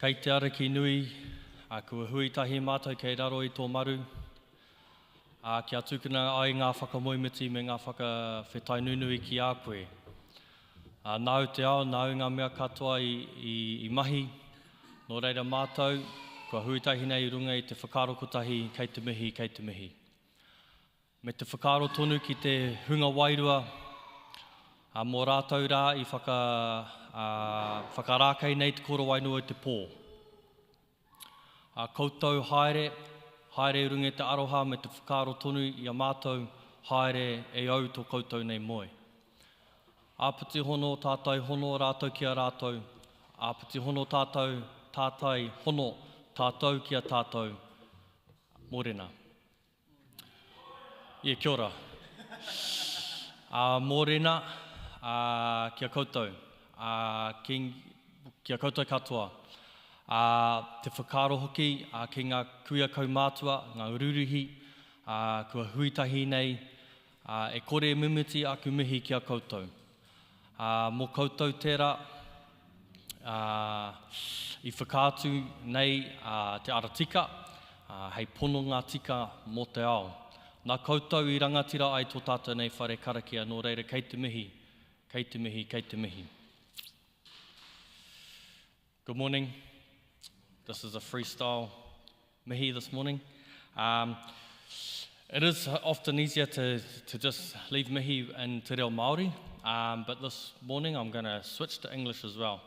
Kei te ara ki nui, kua huitahi mātou kei raro i tō maru. Kia tukuna ai ngā whakamoimiti me ngā whakawhetai nunui ki a koe. Nāu te ao, nāu ngā mea katoa i mahi. Nō reira mātou, kua huitahi nei runga i te whakaro kotahi, kei te mihi, kei te mihi. Me te whakaro tonu ki te hunga wairua, mō rātou rā i whakarākei nei te koro wainua i te pō. Koutou haere, haere runga te aroha me te whakaro tonu i a mātou, haere e au tō koutou nei moe. Āpiti hono tātai hono rātou ki a rātou, āpiti hono tātou, tātai hono tātou ki a tātou, mōrena. Kia ora. Mōrena, kia koutou, kia koutou katoa. Te whakaro hoki ki ngā kuia kaumātua, ngā ururuhi, kua huitahi nei, e kore mimiti aku mihi ki a koutou. Mō koutou tērā, i whakātu nei te ara tika, hei pono ngā tika mō te ao. Nā koutou i rangatira ai tō tātou nei whare karakia, nō reira kei te mihi, kei te mihi, kei te mihi. Good morning. This is a freestyle mihi this morning. It is often easier to just leave mihi in te reo Māori, but this morning I'm going to switch to English as well.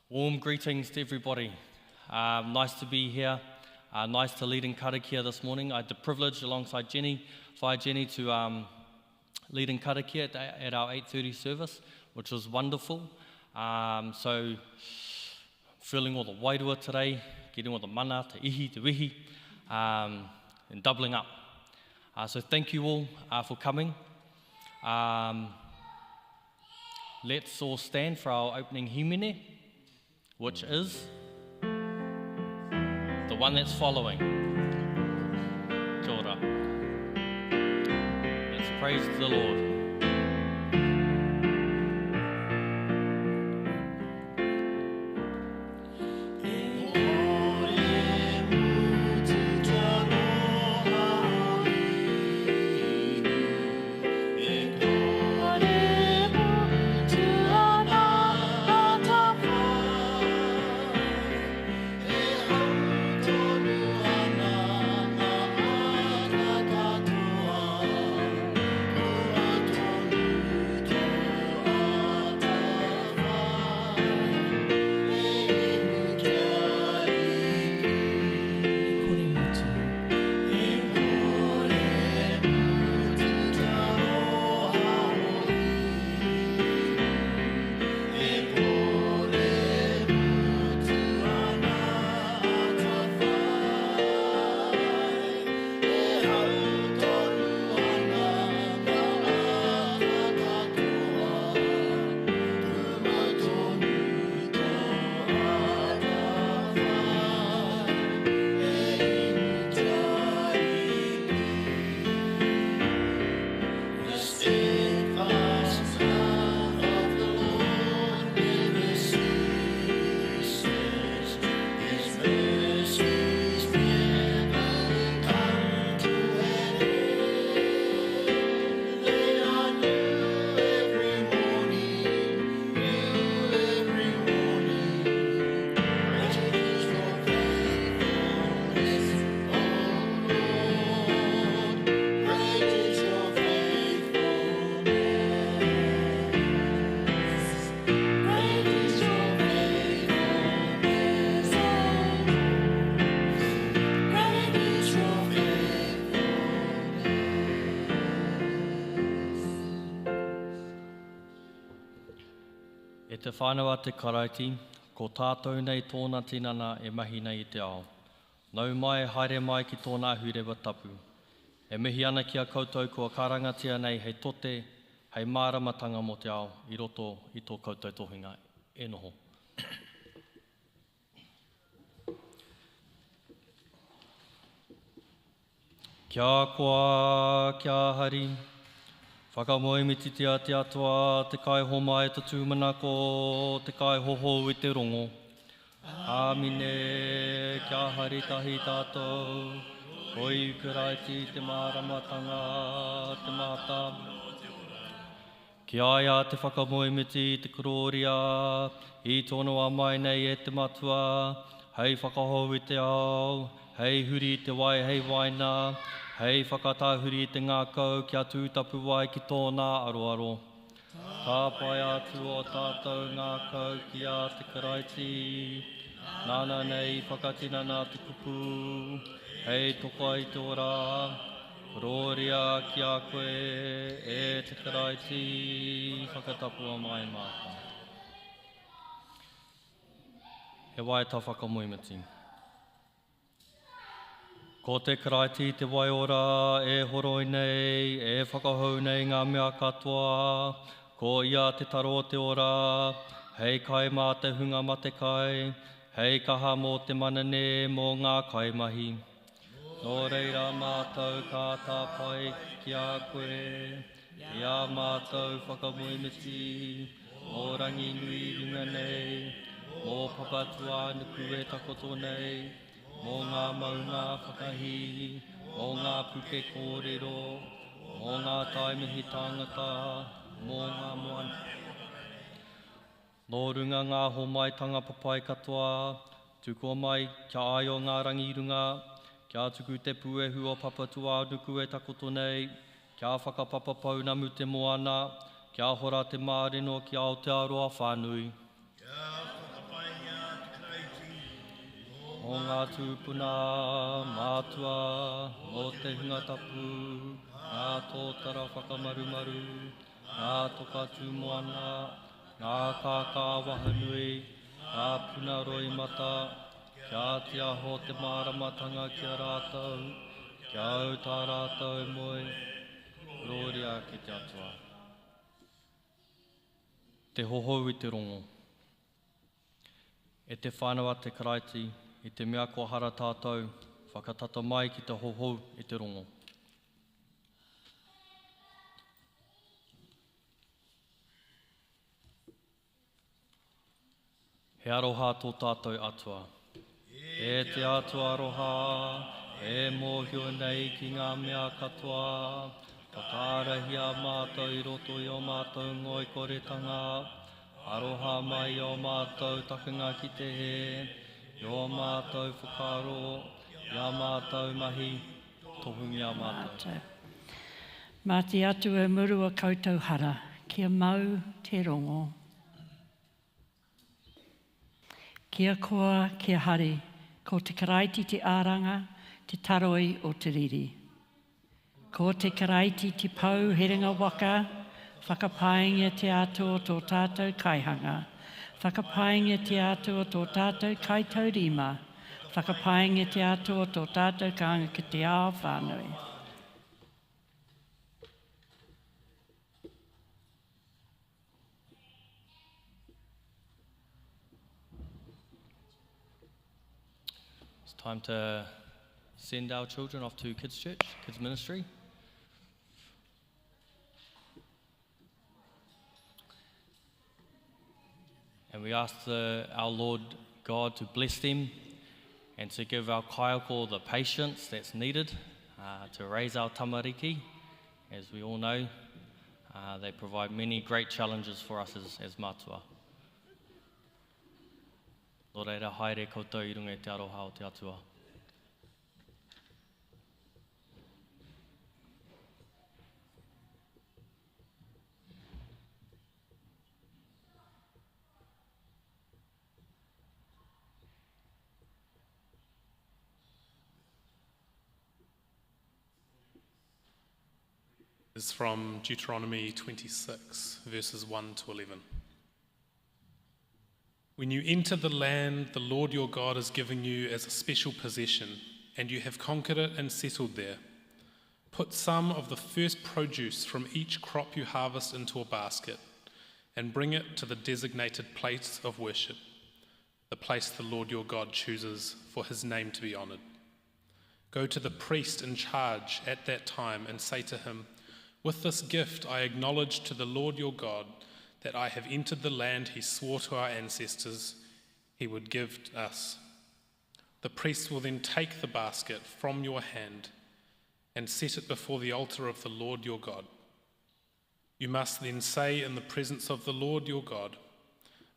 Warm greetings to everybody. Nice to be here. Nice to lead in karakia this morning. I had the privilege alongside Jenny, to lead in karakia at our 8:30 service, which was wonderful. So feeling all the wairua today, getting all the mana, te ihi, te wihi, and doubling up. So thank you all for coming. Let's all stand for our opening himene, which is the one that's following. Kia ora. Let's praise the Lord. E te whānau a te karaiti, ko tātou nei tōna tinana e mahi nei i te ao. Nau mai, haere mai ki tōna hurewa tapu. E mihi ana ki a koutou kua karangatia nei hei tote, hei māramatanga mo te ao, i roto i tō koutou tohinga. E noho. Kia koa, kia hari. Whakamoemiti te atua, te kai homa e te tūmana ko te kai hoho i te rongo. Amine kia haritahi tātou, koi karaiti te māramatanga te mata. Ki aia te whakamoemiti te kuroria, I tono a mai nei e te matua, hei whakahou I te ao, hei huri te wai hei waina, hei whakatahuri te ngākau kia tūtapu wai ki tōna aroaro. Tā pai atu o tātou ngākau ki a te karaiti, nāna nei whakatinana te kupu, hei toka I te ora, roria ki a koe e te karaiti, whakatapua mai māta. He wai tā whakamoemiti. Ko te karaiti te wai ora e horoi nei, e whakahau nei ngā mea katoa, ko ia te taro te ora, hei kai mā te hunga ma te kai, hei kaha mō te manane mō ngā kaimahi. Nō reira mātou ka tāpai ki a koe, I a mātou whakamoemiti, mō rangi nui runga nei, mō papatua nuku e takoto nei, mō ngā maunga whakahi, mō ngā puke kōrero, mō ngā taimihi tangata, mō ngā moana. Nō runga ngā homaitanga papai katoa, tuko mai kia ai o ngā rangi runga, kia tuku te puehu o papatua nuku e takoto nei, kia whakapapa paunamu te moana, kia hora te mārino ki Aotearoa whānui. Mō ngā tūpuna mātua, mō te hunga tapu, ngā tōtara whakamarumaru, ngā toka tūmoana, ngā kākā wahanui, ngā puna roi mata, kia te aho te māramatanga kia rātau, kia au tā rātau moe, roria ki te atua. Te hohou I te rongo. E te whānau a te karaiti, I te mea kua hara tātou, whakatata mai ki te hohou I te rongo. He aroha tō tātou atua. E te atua aroha, e mōhio nei ki ngā mea katoa, whakaarahi a mātou I roto I o mātou ngoi koretanga, aroha mai I o mātou takunga ki te he, I o mātou whakaro, I a mātou mahi, tohungi a mātou. Mā te atu e murua koutou hara, kia mau te rongo. Kia koa, kia hari, ko te karaiti te āranga, te taroi o te riri. Ko te karaiti te pau heringa waka, whakapaingia te atua tō tātou kaihanga, whakapaingia te atua tō tātou kaitaurima, whakapaingia te atua tō tātou kānga ki te ao whānui. It's time to send our children off to kids' church, kids' ministry. And we ask our Lord God to bless them and to give our kaiako the patience that's needed to raise our tamariki. As we all know, they provide many great challenges for us as mātua. Nō reira, haere koutou I runga I te aroha o te atua. Is from Deuteronomy 26, verses 1 to 11. When you enter the land the Lord your God is giving you as a special possession, and you have conquered it and settled there, put some of the first produce from each crop you harvest into a basket, and bring it to the designated place of worship, the place the Lord your God chooses for his name to be honored. Go to the priest in charge at that time and say to him, with this gift I acknowledge to the Lord your God that I have entered the land he swore to our ancestors, he would give us. The priest will then take the basket from your hand and set it before the altar of the Lord your God. You must then say in the presence of the Lord your God,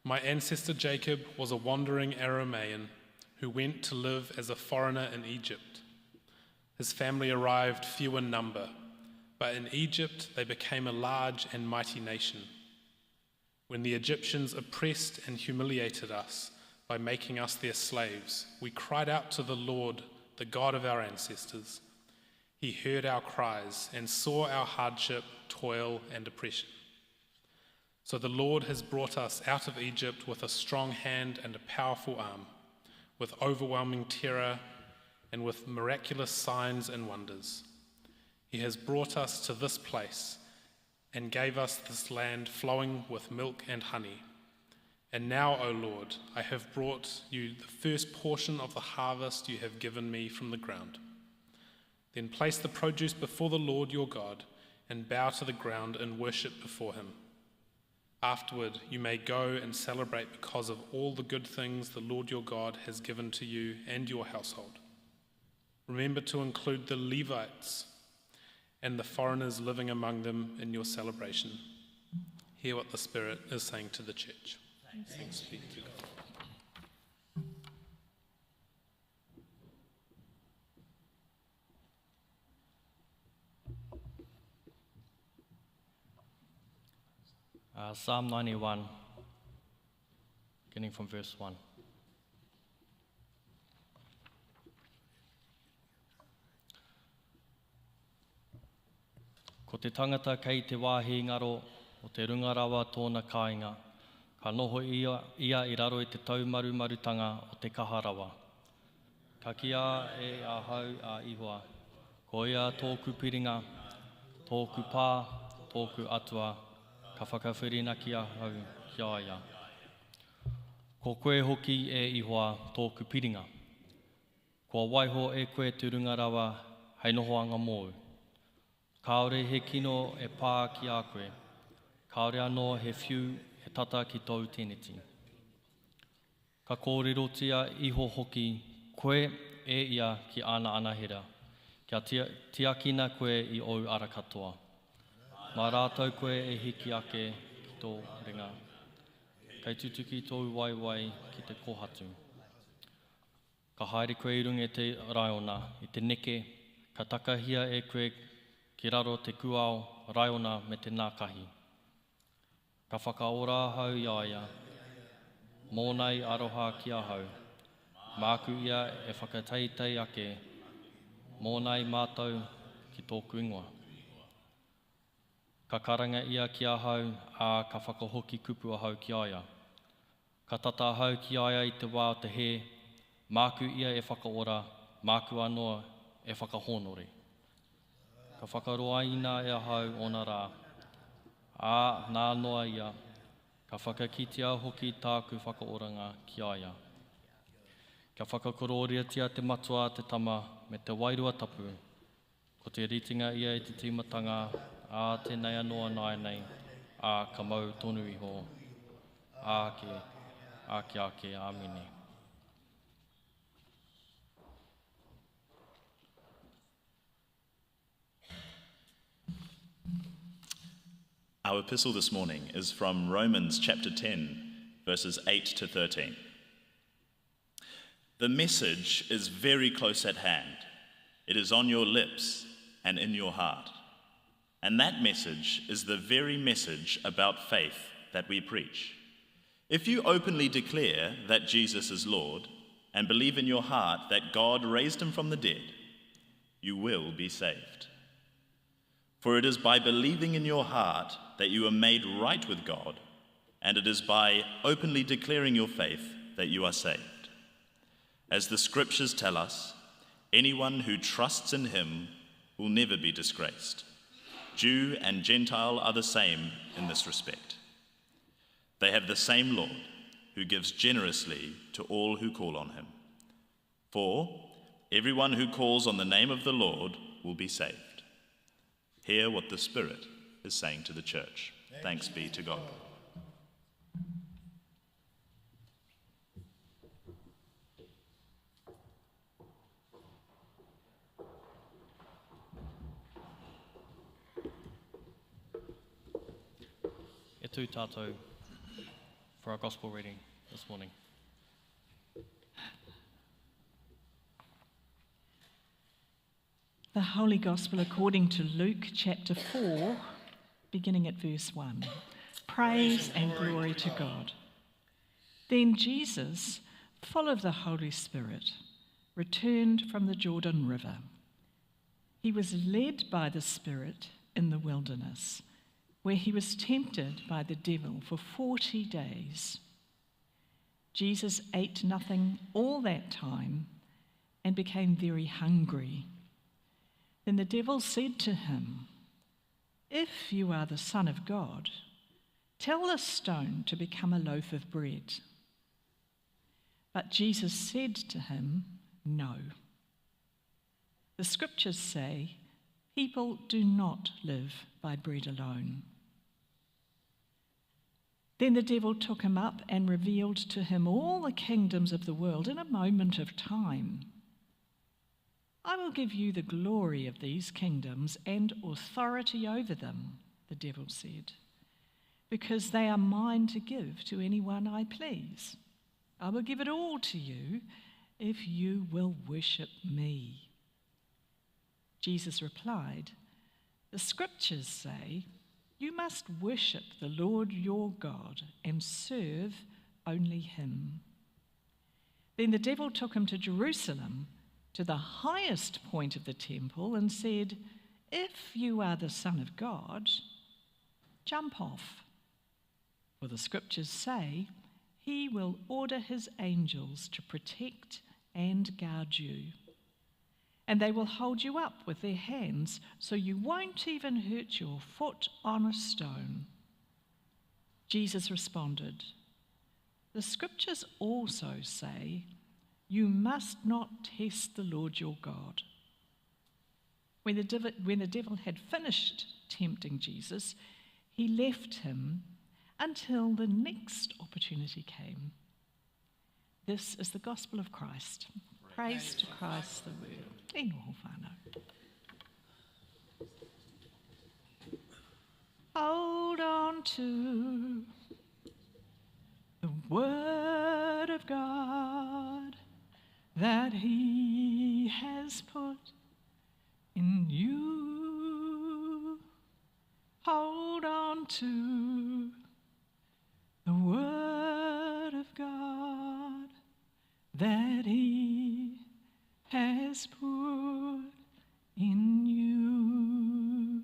my ancestor Jacob was a wandering Aramean who went to live as a foreigner in Egypt. His family arrived few in number, but in Egypt they became a large and mighty nation. When the Egyptians oppressed and humiliated us by making us their slaves, we cried out to the Lord, the God of our ancestors. He heard our cries and saw our hardship, toil, and oppression. So the Lord has brought us out of Egypt with a strong hand and a powerful arm, with overwhelming terror and with miraculous signs and wonders. He has brought us to this place and gave us this land flowing with milk and honey. And now, O Lord, I have brought you the first portion of the harvest you have given me from the ground. Then place the produce before the Lord your God and bow to the ground and worship before him. Afterward, you may go and celebrate because of all the good things the Lord your God has given to you and your household. Remember to include the Levites and the foreigners living among them in your celebration. Hear what the Spirit is saying to the church. Thanks be to God. Psalm 91, beginning from verse 1. Ko te tangata kei te wāhi ngaro o te rungarawa tōna kāinga, ka noho ia I raro I te taumarumarutanga o te kaharawa. Ka kia e ahau a ihoa, ko ia tōku piringa, tōku pā, tōku atua, ka whakawhirina ki ahau ki aia. Ko koe hoki e ihoa tōku piringa. Ko waiho e koe te rungarawa hei noho anga mōu. Kāore he kino e pā ki a koe. Kāore anō he whiu he tata ki tau teneti. Ka kōrerotia iho hoki koe e ia ki ana anahera. Kia tiakina koe I ou ara katoa. Mā rātou koe e hiki ake ki tō ringa. Kei tutuki tō waiwai ki te kohatu. Ka haere koe I runga te raiona I te neke, ka takahia e koe ki raro te kuao, raiona me te nākahi. Ka whakaora hau iaia, mōnei aroha ki ahau. Māku ia e whakateitei ake, mōnei mātou ki tōku ingoa. Ka karanga ia ki ahau, ā ka whakahoki kupu ahau ki aia. Ka tata ahau ki aia I te wā o te he, māku ia e whakaora, māku anoa e whakahonore. Ka whakaroaina e ahau ona rā, ā nā noa ia, ka whakakitia hoki tāku whakaoranga ki aia. Ka whakakororiatia te matua te tama me te wairua tapu, ko te ritinga ia I te timatanga, ā tēnei anoa nai nei, ā ka mau tonu iho, ake, āmine. Our epistle this morning is from Romans chapter 10, verses 8 to 13. The message is very close at hand. It is on your lips and in your heart. And that message is the very message about faith that we preach. If you openly declare that Jesus is Lord and believe in your heart that God raised him from the dead, you will be saved. For it is by believing in your heart that you are made right with God, and it is by openly declaring your faith that you are saved. As the scriptures tell us, anyone who trusts in him will never be disgraced. Jew and Gentile are the same in this respect. They have the same Lord, who gives generously to all who call on him. For everyone who calls on the name of the Lord will be saved. Hear what the Spirit is saying to the church. Thanks be to God. tū tātou for our gospel reading this morning. The Holy Gospel according to Luke chapter 4, beginning at verse 1. Praise and glory to God. Then Jesus, full of the Holy Spirit, returned from the Jordan River. He was led by the Spirit in the wilderness, where he was tempted by the devil for 40 days. Jesus ate nothing all that time and became very hungry. Then the devil said to him, "If you are the Son of God, tell this stone to become a loaf of bread." But Jesus said to him, "No. The scriptures say, people do not live by bread alone." Then the devil took him up and revealed to him all the kingdoms of the world in a moment of time. "I will give you the glory of these kingdoms and authority over them," the devil said, "because they are mine to give to anyone I please. I will give it all to you if you will worship me." Jesus replied, "The scriptures say, you must worship the Lord your God and serve only him." Then the devil took him to Jerusalem, to the highest point of the temple, and said, "If you are the Son of God, jump off. For the scriptures say, he will order his angels to protect and guard you. And they will hold you up with their hands, so you won't even hurt your foot on a stone." Jesus responded, "The scriptures also say, you must not test the Lord your God." When the devil had finished tempting Jesus, he left him until the next opportunity came. This is the gospel of Christ. Praise to Christ the word. E noho whānau. Hold on to the word of God that he has put in you. Hold on to the word of God that he has put in you.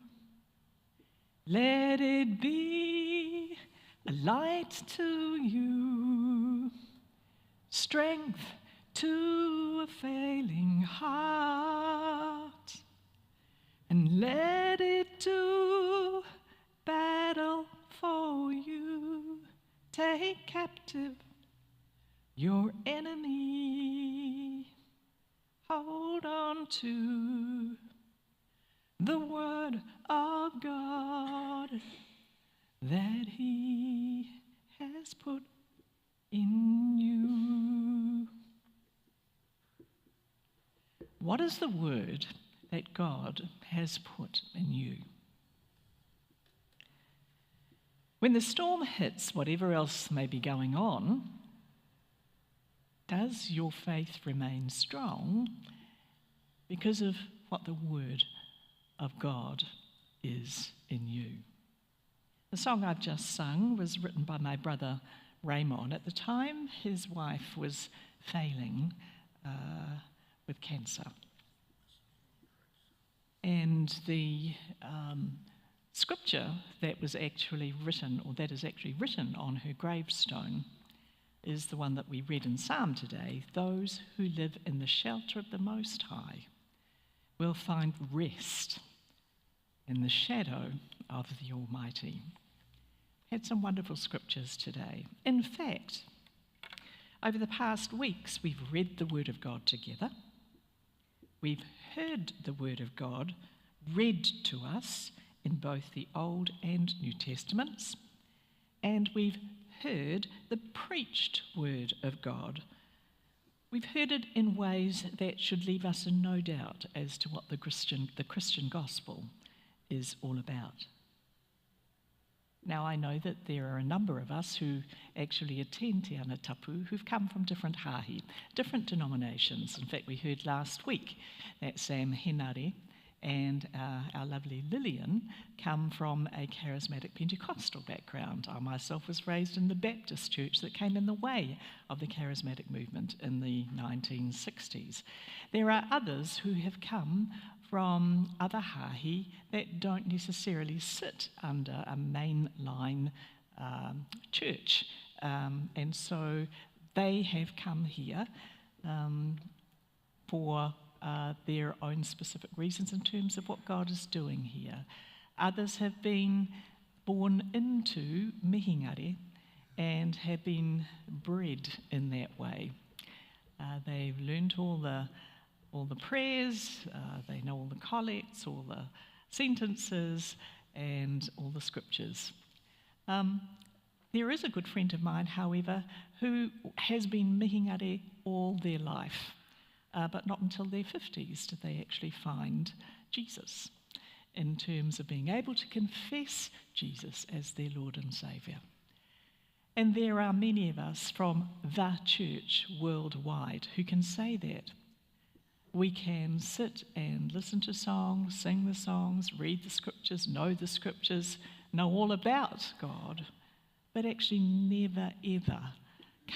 Let it be a light to you, strength to a failing heart, and let it do battle for you. Take captive your enemy. Hold on to the word of God that he has put in you. What is the word that God has put in you? When the storm hits whatever else may be going on, does your faith remain strong because of what the word of God is in you? The song I've just sung was written by my brother Raymond. At the time, his wife was failing with cancer. And the scripture that was actually written, or that is actually written on her gravestone, is the one that we read in Psalm today. Those who live in the shelter of the Most High will find rest in the shadow of the Almighty. Had some wonderful scriptures today. In fact, over the past weeks, we've read the Word of God together. We've heard the Word of God read to us in both the Old and New Testaments, and we've heard the preached Word of God. We've heard it in ways that should leave us in no doubt as to what the Christian gospel is all about. Now, I know that there are a number of us who actually attend Te Ana Tapu who've come from different hāhi, different denominations. In fact, we heard last week that Sam Henare and our lovely Lillian come from a charismatic Pentecostal background. I myself was raised in the Baptist church that came in the way of the charismatic movement in the 1960s. There are others who have come from other hāhi that don't necessarily sit under a mainline church. And so they have come here for their own specific reasons in terms of what God is doing here. Others have been born into mihingare and have been bred in that way. They've learned all the prayers, they know all the collects, all the sentences, and all the scriptures. There is a good friend of mine, however, who has been mihingare all their life, but not until their 50s did they actually find Jesus in terms of being able to confess Jesus as their Lord and Saviour. And there are many of us from the church worldwide who can say that. We can sit and listen to songs, sing the songs, read the scriptures, know all about God, but actually never ever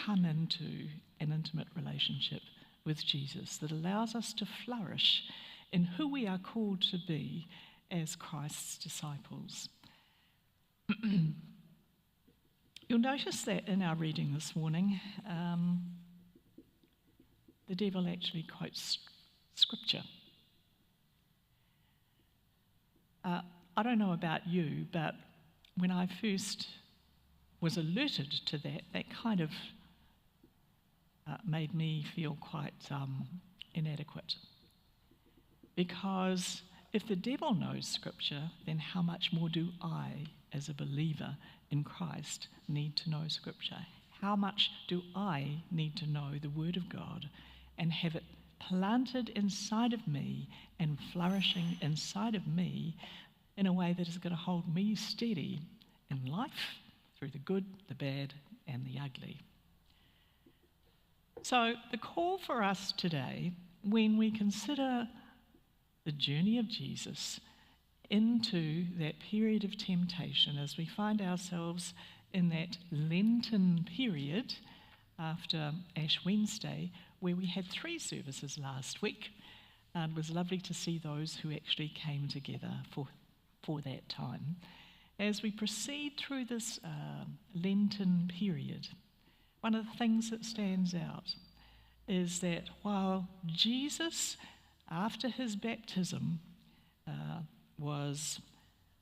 come into an intimate relationship with Jesus that allows us to flourish in who we are called to be as Christ's disciples. You'll notice that in our reading this morning, the devil actually quotes scripture. I don't know about you, but when I first was alerted to that, that kind of made me feel quite inadequate. Because if the devil knows scripture, then how much more do I, as a believer in Christ, need to know scripture? How much do I need to know the word of God and have it planted inside of me and flourishing inside of me in a way that is going to hold me steady in life through the good, the bad, and the ugly? So the call for us today, when we consider the journey of Jesus into that period of temptation, as we find ourselves in that Lenten period after Ash Wednesday, where we had 3 services last week, and it was lovely to see those who actually came together for that time. As we proceed through this Lenten period, one of the things that stands out is that while Jesus, after his baptism, was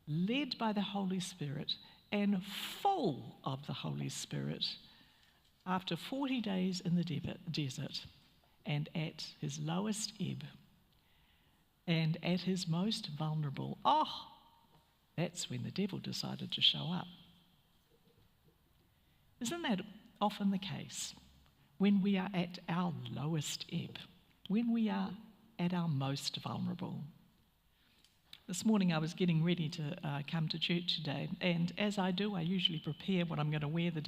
led by the Holy Spirit and full of the Holy Spirit, after 40 days in the desert and at his lowest ebb and at his most vulnerable, that's when the devil decided to show up. Isn't that often the case when we are at our lowest ebb, when we are at our most vulnerable? This morning I was getting ready to come to church today, and as I do, I usually prepare what I'm going to wear the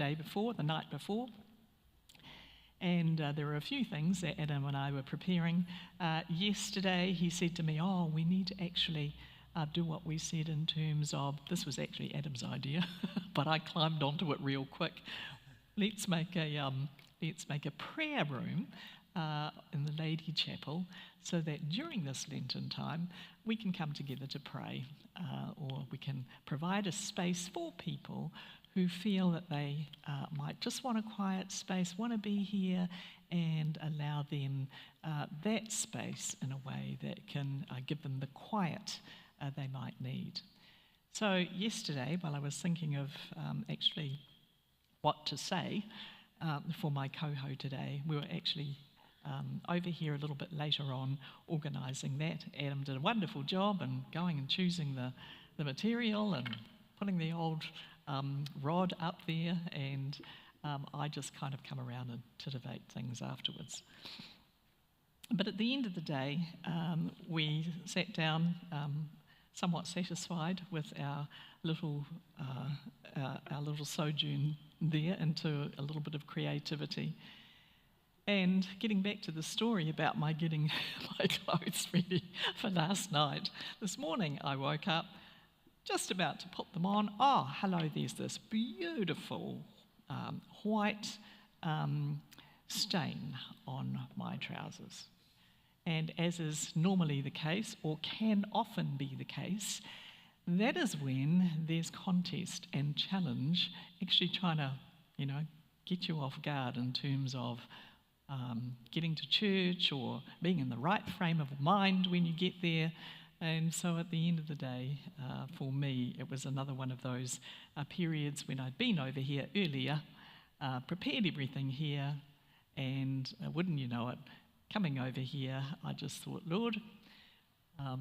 night before. And there were a few things that Adam and I were preparing. Yesterday he said to me, we need to actually do what we said in terms of, this was actually Adam's idea, but I climbed onto it real quick. Let's make a prayer room in the Lady Chapel so that during this Lenten time we can come together to pray, or we can provide a space for people who feel that they might just want a quiet space, want to be here, and allow them that space in a way that can give them the quiet they might need. So yesterday, while I was thinking of actually what to say for my coho today, we were actually over here a little bit later on organising that. Adam did a wonderful job in going and choosing the material and putting the old rod up there, and I just kind of come around and titivate things afterwards. But at the end of the day, we sat down somewhat satisfied with our little sojourn there into a little bit of creativity. And getting back to the story about my getting my clothes ready for last night, this morning I woke up just about to put them on. Oh, hello, there's this beautiful white stain on my trousers. And as is normally the case, or can often be the case, that is when there's contest and challenge actually trying to, get you off guard in terms of getting to church or being in the right frame of mind when you get there. And so at the end of the day, for me, it was another one of those periods when I'd been over here earlier, prepared everything here, and wouldn't you know it, coming over here, I just thought, Lord, I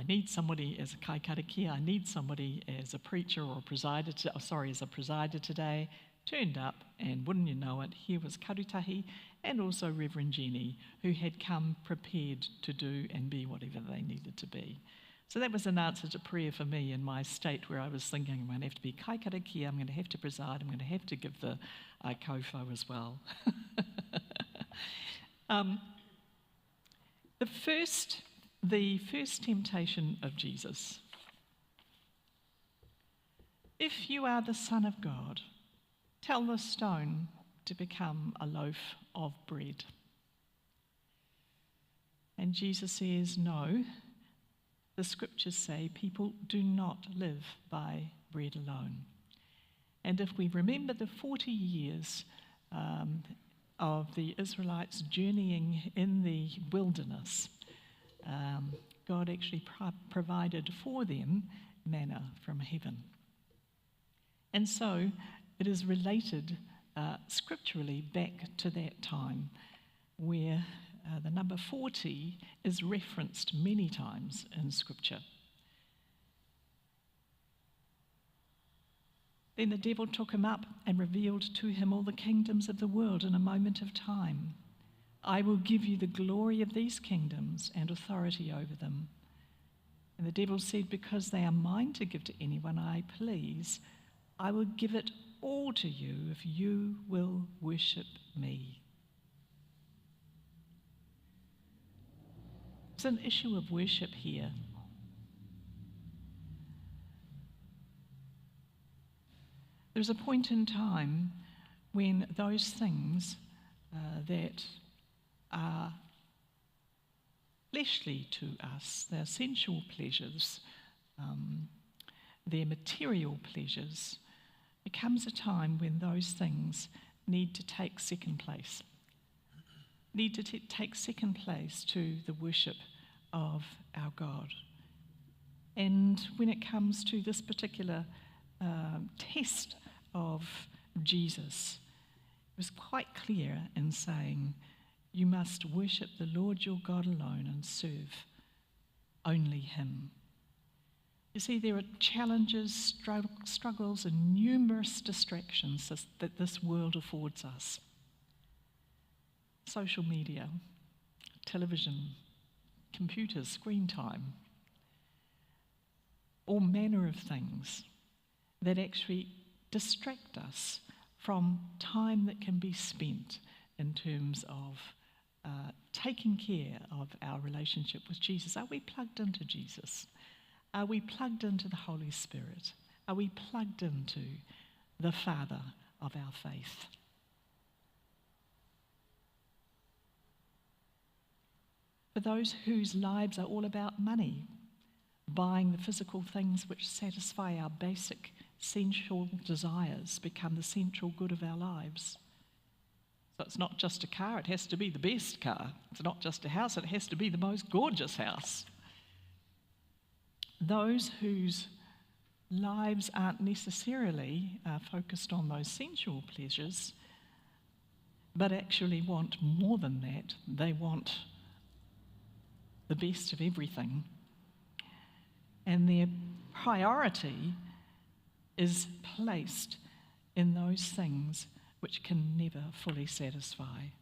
need somebody as a karakia, I need somebody as a preacher or a presider, as a presider today. Turned up, and wouldn't you know it, here was kotahi and also Reverend Jenny, who had come prepared to do and be whatever they needed to be. So that was an answer to prayer for me in my state where I was thinking I'm going to have to be karakia, I'm going to have to preside, I'm going to have to give the kofo as well. The first temptation of Jesus. If you are the Son of God, tell the stone to become a loaf of bread. And Jesus says, no, the scriptures say people do not live by bread alone. And if we remember the 40 years of the Israelites journeying in the wilderness, God actually provided for them manna from heaven. And so it is related scripturally back to that time where the number 40 is referenced many times in Scripture. Then the devil took him up and revealed to him all the kingdoms of the world in a moment of time. I will give you the glory of these kingdoms and authority over them. And the devil said, because they are mine to give to anyone I please, I will give it all to you if you will worship me. It's an issue of worship here. There's a point in time when those things that are fleshly to us, their sensual pleasures, their material pleasures, there comes a time when those things need to take second place. Need to take second place to the worship of our God. And when it comes to this particular test of Jesus, it was quite clear in saying, you must worship the Lord your God alone and serve only him. You see, there are challenges, struggles, and numerous distractions that this world affords us. Social media, television, computers, screen time, all manner of things that actually distract us from time that can be spent in terms of taking care of our relationship with Jesus. Are we plugged into Jesus? Are we plugged into the Holy Spirit? Are we plugged into the Father of our faith? For those whose lives are all about money, buying the physical things which satisfy our basic sensual desires become the central good of our lives. So it's not just a car, it has to be the best car. It's not just a house, it has to be the most gorgeous house. Those whose lives aren't necessarily focused on those sensual pleasures, but actually want more than that. They want the best of everything. And their priority is placed in those things which can never fully satisfy.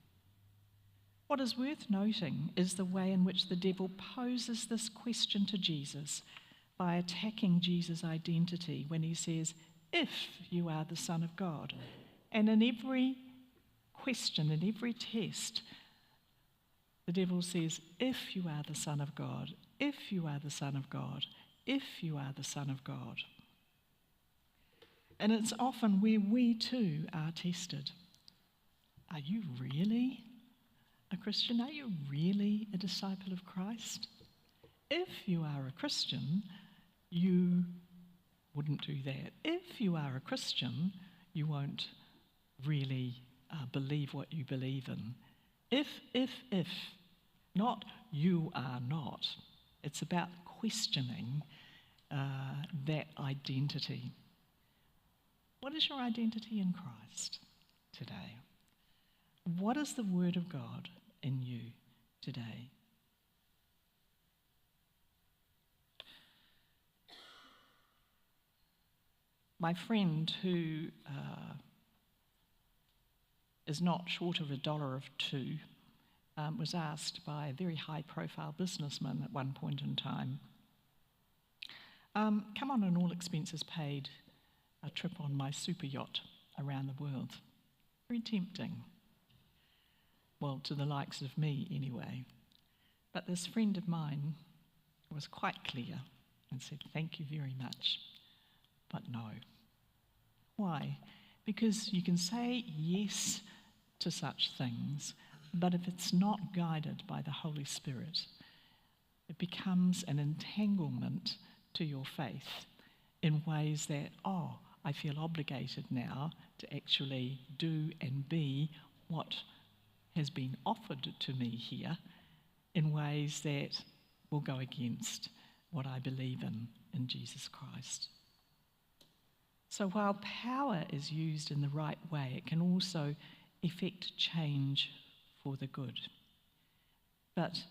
What is worth noting is the way in which the devil poses this question to Jesus by attacking Jesus' identity when he says, if you are the Son of God. And in every question, in every test, the devil says, if you are the Son of God, if you are the Son of God, if you are the Son of God. And it's often where we too are tested. Are you really a Christian? Are you really a disciple of Christ? If you are a Christian, you wouldn't do that. If you are a Christian, you won't really believe what you believe in. If, not you are not. It's about questioning that identity. What is your identity in Christ today? What is the Word of God in you today? My friend who is not short of $1 was asked by a very high-profile businessman at one point in time, come on an all-expenses-paid trip on my super yacht around the world. Very tempting. Well, to the likes of me anyway. But this friend of mine was quite clear and said, thank you very much, but no. Why? Because you can say yes to such things, but if it's not guided by the Holy Spirit, it becomes an entanglement to your faith in ways that, I feel obligated now to actually do and be what has been offered to me here in ways that will go against what I believe in Jesus Christ. So while power is used in the right way, it can also effect change for the good. But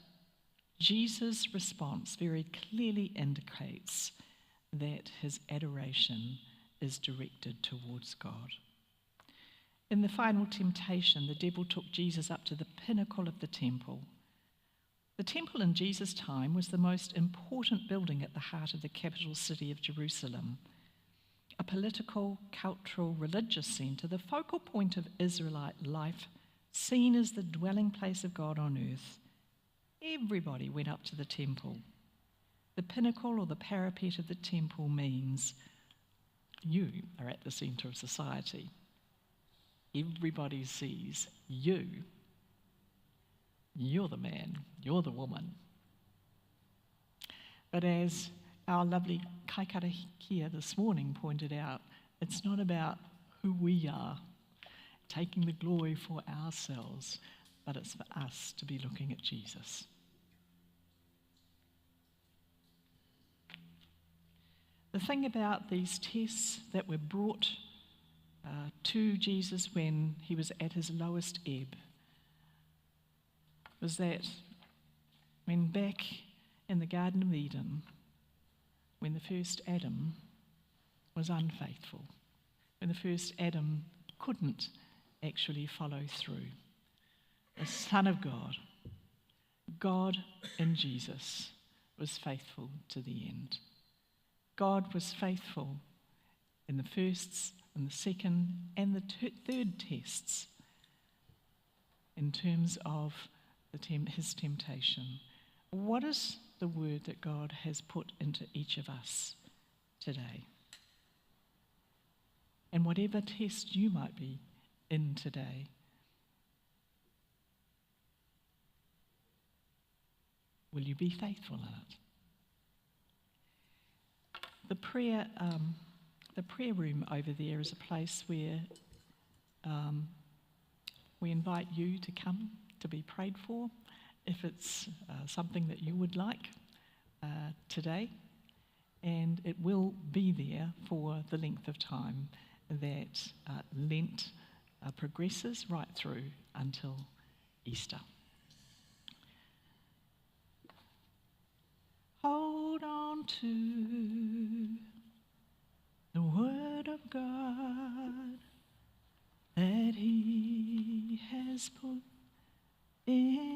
Jesus' response very clearly indicates that his adoration is directed towards God. In the final temptation, the devil took Jesus up to the pinnacle of the temple. The temple in Jesus' time was the most important building at the heart of the capital city of Jerusalem. A political, cultural, religious centre, the focal point of Israelite life, seen as the dwelling place of God on earth. Everybody went up to the temple. The pinnacle or the parapet of the temple means you are at the centre of society. Everybody sees you. You're the man, you're the woman. But as our lovely karakia this morning pointed out, it's not about who we are, taking the glory for ourselves, but it's for us to be looking at Jesus. The thing about these tests that were brought to Jesus when he was at his lowest ebb was that when back in the Garden of Eden, when the first Adam was unfaithful, when the first Adam couldn't actually follow through, the Son of God, God in Jesus, was faithful to the end. God was faithful in the first and the second and the third tests in terms of his temptation. What is the word that God has put into each of us today? And whatever test you might be in today, will you be faithful in it? The prayer room over there is a place where we invite you to come to be prayed for if it's something that you would like today, and it will be there for the length of time that Lent progresses right through until Easter. Hold on to the Word of God that He has put in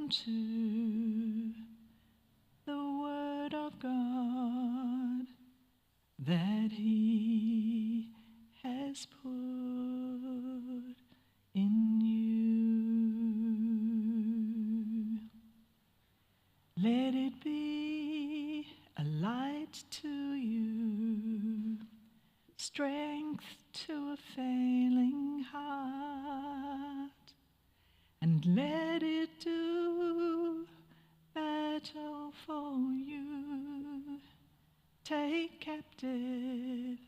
on to the word of God that he has put in you. Let it be a light to you, strength to a failing heart, and let it do battle for you. Take captive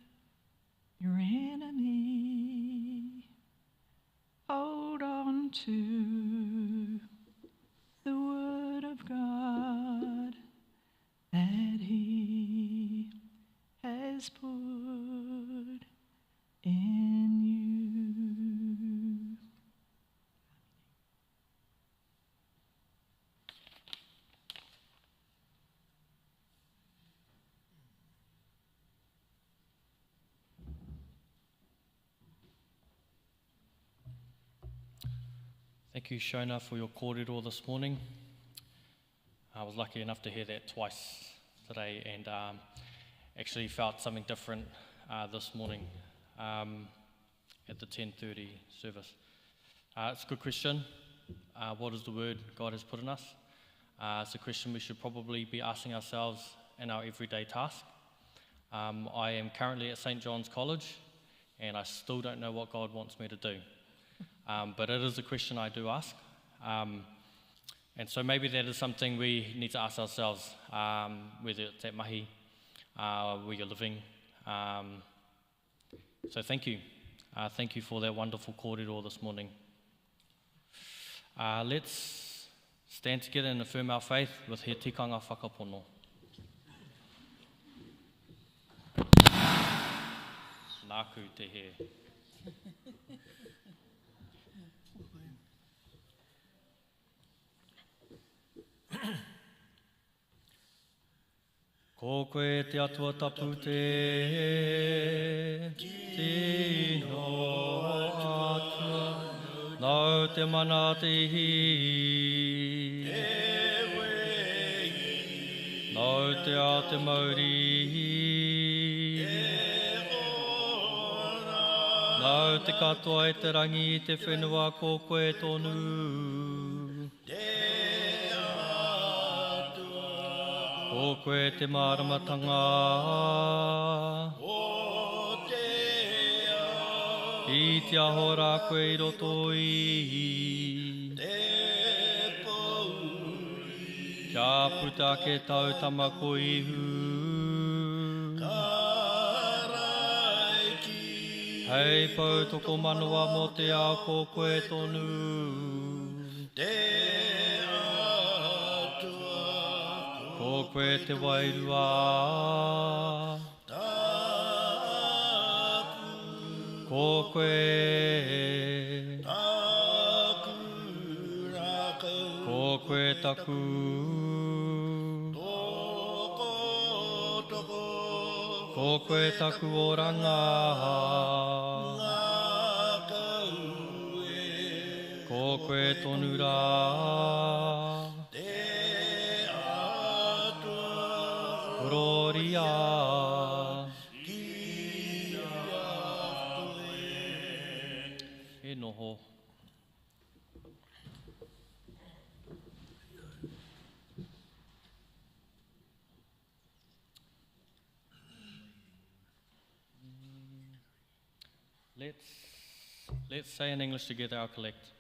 your enemy. Hold on to the word of God that he has put in you. Thank you, Shona, for your kōrero this morning. I was lucky enough to hear that twice today and actually felt something different this morning at the 10:30 service. It's a good question. What is the word God has put in us? It's a question we should probably be asking ourselves in our everyday task. I am currently at St. John's College and I still don't know what God wants me to do. But it is a question I do ask. And so maybe that is something we need to ask ourselves, whether it's at mahi, where you're living. So thank you. Thank you for that wonderful kōrero this morning. Let's stand together and affirm our faith with he tikanga whakapono. Nāku te he. Ko koe te atua tapu te tino atua, nau te mana te hi, nau te ao te Māori, nau te katoa e te rangi i te whenua ko koe tonu. Ko koe te māramatanga, i te aho rā koe i roto i, kia puta ke tau tamako ihu, hei pau toko manoa mo te ao ko koe tonu. Ko koe te wairua, ko koe, ko koe taku, ko koe taku oranga, ko koe tonu rā. Gloria. E noho. Let's say in English together our collect.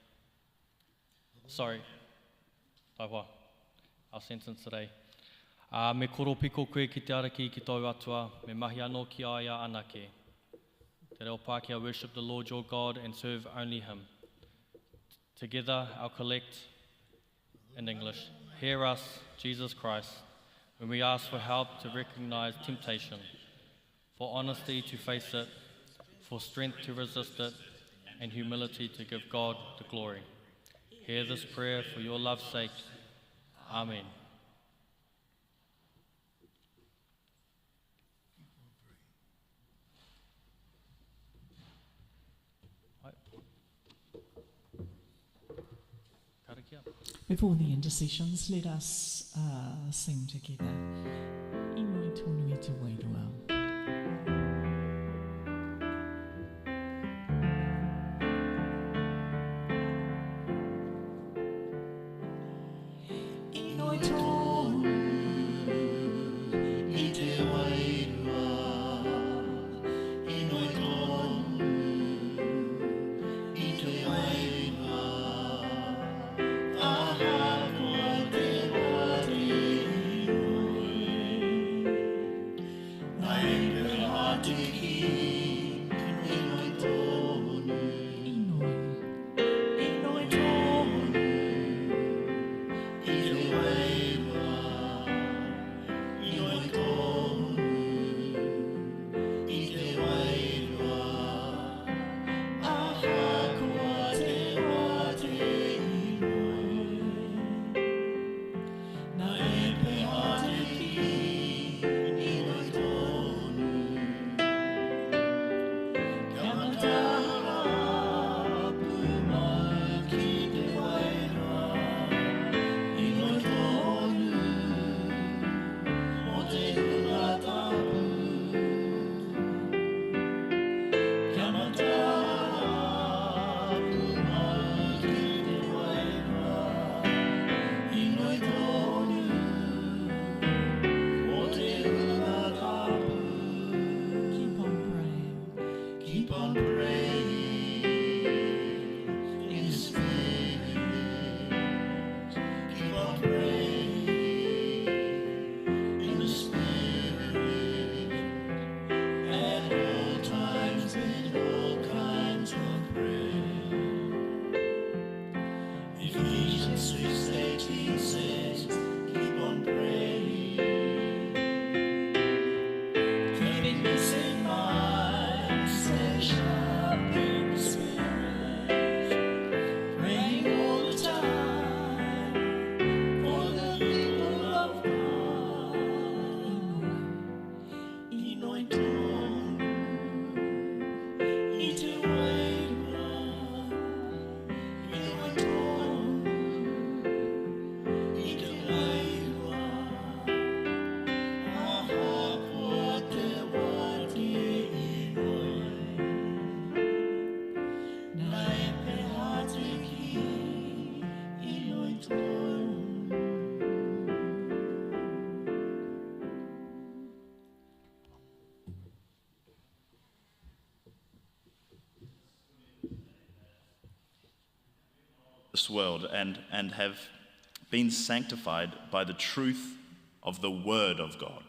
Sorry. Taiwa. Our sentence today. Me koro piko koe ki te araki ki tau atua, me mahi anō ki aia anake. Te reo Pākehā worship the Lord your God and serve only him. Together, our collect in English. Hear us, Jesus Christ, when we ask for help to recognize temptation, for honesty to face it, for strength to resist it, and humility to give God the glory. Hear this prayer for your love's sake. Amen. Karakia. Before the intercessions, let us sing together. Inoi tonu i te wairua. This world and have been sanctified by the truth of the Word of God.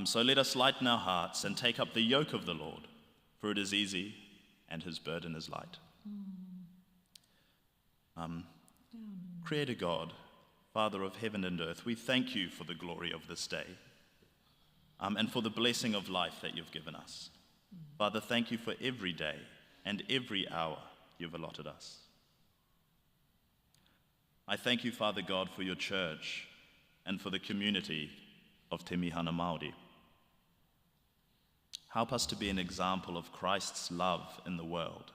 So let us lighten our hearts and take up the yoke of the Lord, for it is easy and his burden is light. Creator God, Father of heaven and earth, we thank you for the glory of this day and for the blessing of life that you've given us. Father, thank you for every day and every hour you've allotted us. I thank you, Father God, for your church and for the community of Te Mīhana Māori. Help us to be an example of Christ's love in the world.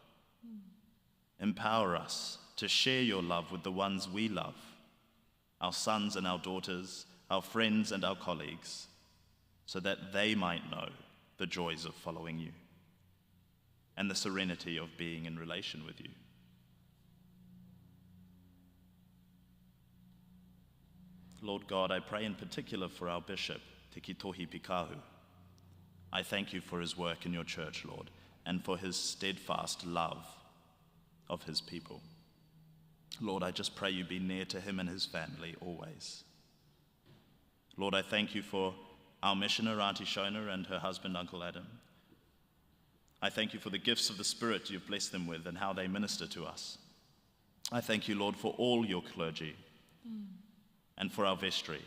Empower us to share your love with the ones we love, our sons and our daughters, our friends and our colleagues, so that they might know the joys of following you and the serenity of being in relation with you. Lord God, I pray in particular for our bishop, Te Kitohi Pikahu. I thank you for his work in your church, Lord, and for his steadfast love of his people. Lord, I just pray you be near to him and his family always. Lord, I thank you for our missioner, Auntie Shona, and her husband, Uncle Adam. I thank you for the gifts of the Spirit you've blessed them with and how they minister to us. I thank you, Lord, for all your clergy and for our vestry.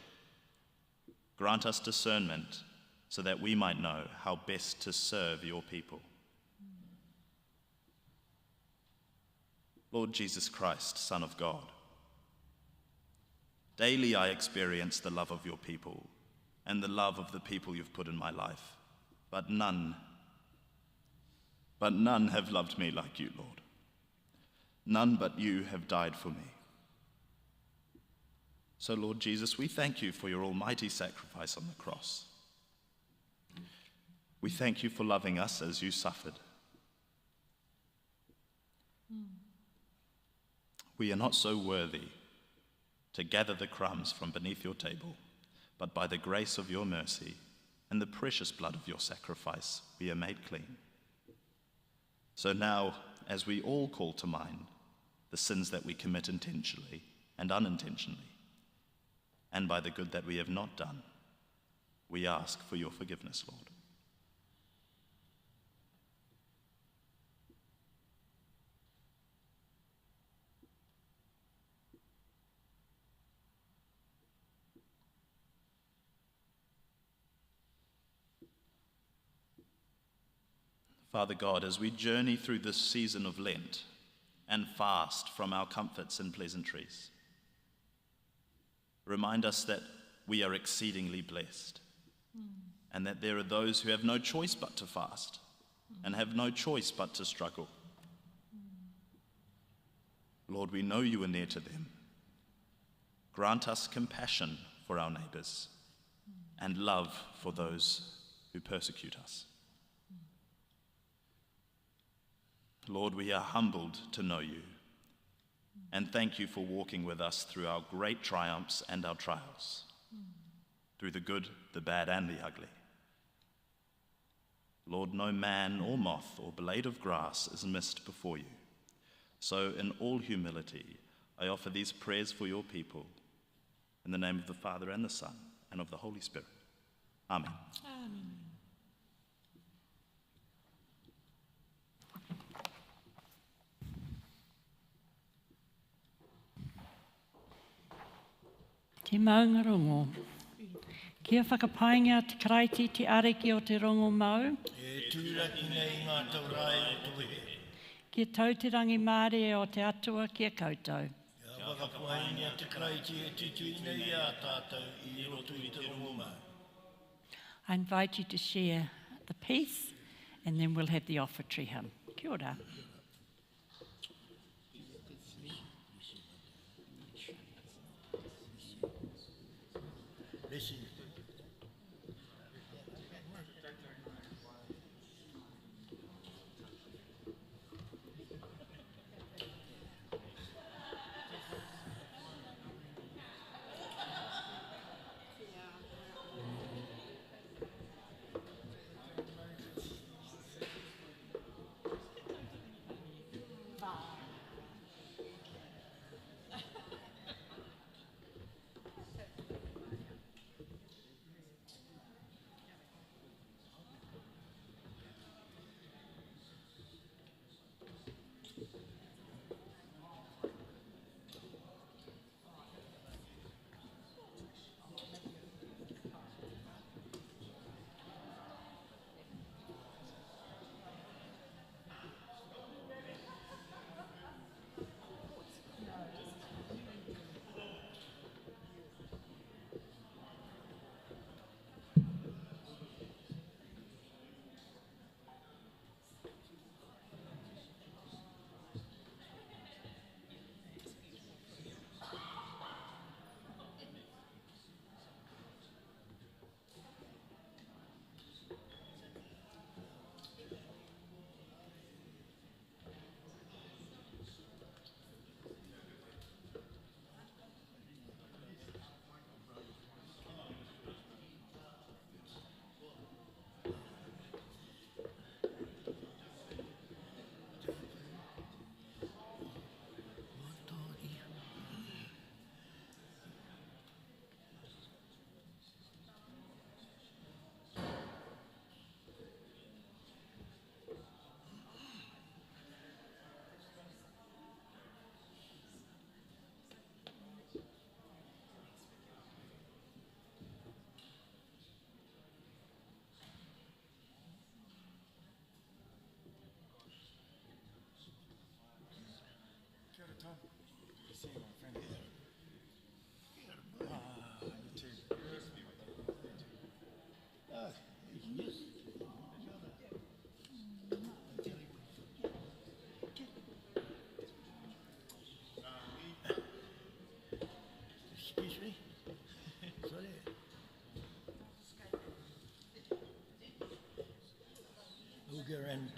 Grant us discernment so that we might know how best to serve your people. Lord Jesus Christ, Son of God, daily I experience the love of your people and the love of the people you've put in my life, but none have loved me like you, Lord. None but you have died for me. So, Lord Jesus, we thank you for your almighty sacrifice on the cross. We thank you for loving us as you suffered. We are not so worthy to gather the crumbs from beneath your table, but by the grace of your mercy and the precious blood of your sacrifice, we are made clean. So now, as we all call to mind the sins that we commit intentionally and unintentionally, and by the good that we have not done, we ask for your forgiveness, Lord. Father God, as we journey through this season of Lent and fast from our comforts and pleasantries, remind us that we are exceedingly blessed and that there are those who have no choice but to fast and have no choice but to struggle. Lord, we know you are near to them. Grant us compassion for our neighbours and love for those who persecute us. Lord, we are humbled to know you, and thank you for walking with us through our great triumphs and our trials, through the good, the bad, and the ugly. Lord, no man or moth or blade of grass is missed before you. So in all humility, I offer these prayers for your people, in the name of the Father and the Son and of the Holy Spirit. Amen. Amen. Te maunga rongo. Kia whakapainga te karaiti te ariki o te rongo mau. E tūraki nei ngā taurai o tuhe. Kia tauterangi Māori o te atua kia koutou. Kia whakapainga te karaiti e tutu nei a tātou I roto I te rongo mau. I invite you to share the peace and then we'll have the offertory hymn. Kia ora. Blessing.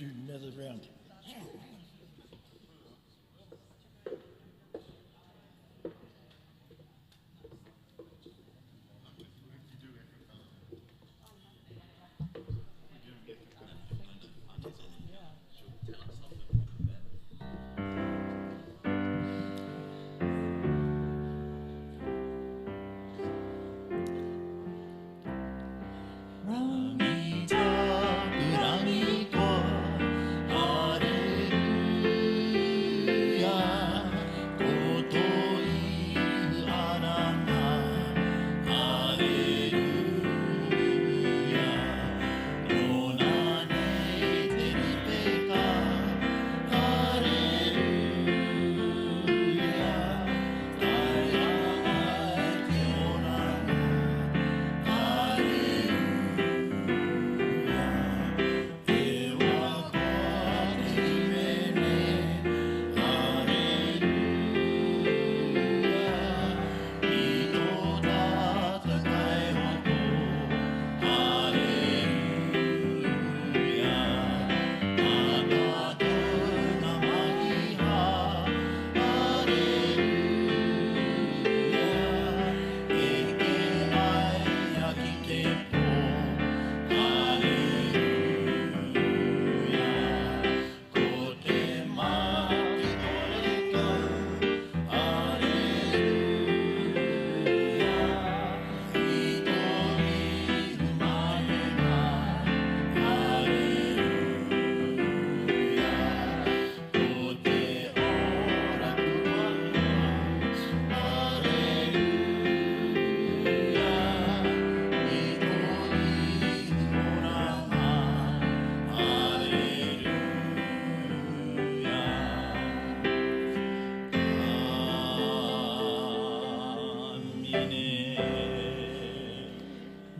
do another round.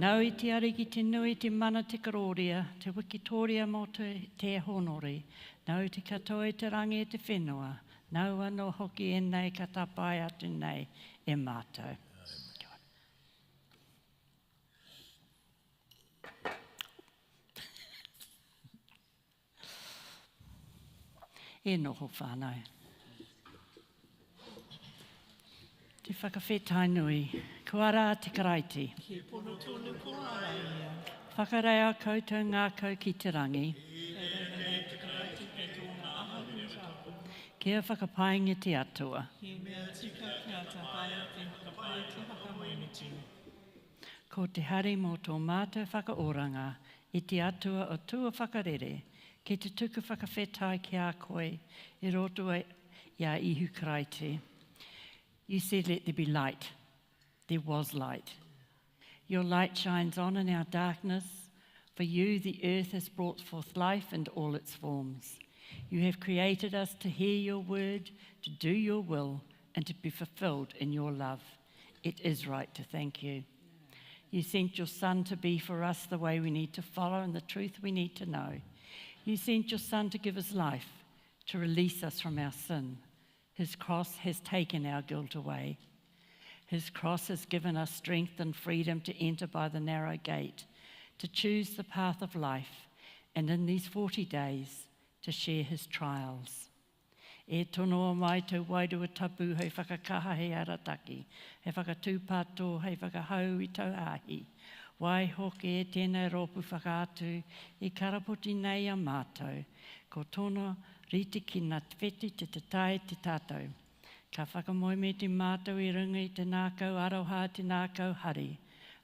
Nau I te are ki te nui te mana te karoria, te wikitoria mō te honori, nau te katoa I te rangi e te whenua, nau anō hoki e nei ka tapai atu nei e mātou. E noho whānau. Te whakawhetai nui, kua rā te karaiti. Ke pono tonu ko ara ia. Whakarea koutou ngā kau ki te rangi. Kei reira nei te karaiti pe tōna aha hūtapu. Kia whakapainga te atua. He mea tika kia tapaia te whakapai te whakamoenuti. Ko te hari mō tō mātou whakaoranga I te atua o tua whakarere, ki te tuku whakawhetai ki a koe, I roto ia ihu karaiti. You said, let there be light. There was light. Your light shines on in our darkness. For you, the earth has brought forth life and all its forms. You have created us to hear your word, to do your will, and to be fulfilled in your love. It is right to thank you. You sent your Son to be for us the way we need to follow and the truth we need to know. You sent your Son to give us life, to release us from our sin. His cross has taken our guilt away. His cross has given us strength and freedom to enter by the narrow gate, to choose the path of life, and in these 40 days, to share his trials. E tono mai tau wairua tapu hei whakakaha hei arataki, hei whakatūpato hei whakahau I tau ahi. Wai hoke e tēnei rōpu whakaatu I karapoti nei a mātou, ko tono rite ki nā tweti te tai te tātou. Ka whakamoe me te mātou I runga I te nākau aroha te nākau hari,